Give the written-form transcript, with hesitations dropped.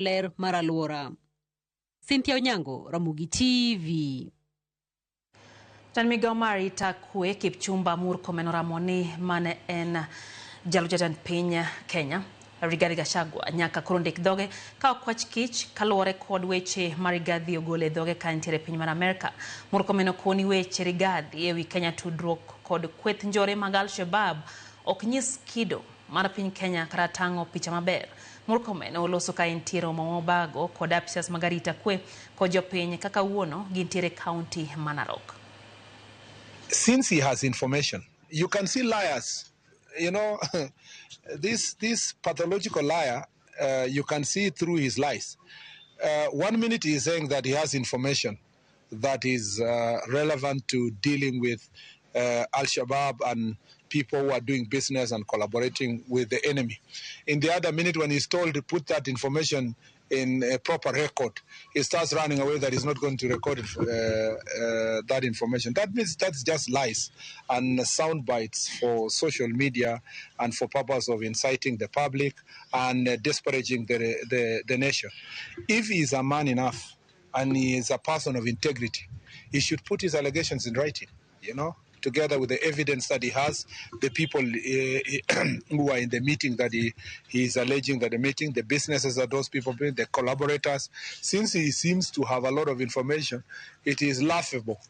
ler mar aluora. Cynthia Onyango, Ramogi TV. Tan migao mar arita kwe Kipchumba Murkomen Ramoni mane en jalujatan piny Kenya Rigathi Gachagua nyaka koro ndik dhoge ka okwach kich kaluwore kod weche mar Rigathi ogole dhoge ka nitiere piny mar Amerika. Murkomen okoni weche Rigathi ewi Kenya tudruok kod kweth njore mag Al-Shabaab ok nyis kido mar piny Kenya kata tang'o picha maber. Murkomen oloso ka entiere Obago kod apisas mag arita kwe kod jopiny kaka wuono gintiere kaunti ma Narok. Since he has information, you can see liars. You know, this pathological liar, you can see through his lies. 1 minute he is saying that he has information that is relevant to dealing with Al-Shabaab and people who are doing business and collaborating with the enemy. In the other minute, when he's told to put that information in a proper record, he starts running away that he's not going to record that information. That means that's just lies and sound bites for social media and for purpose of inciting the public and disparaging the nation. If he is a man enough and he is a person of integrity, he should put his allegations in writing, you know, together with the evidence that he has, the people who are in the meeting that he is alleging that the meeting, the businesses that those people bring, the collaborators. Since he seems to have a lot of information, it is laughable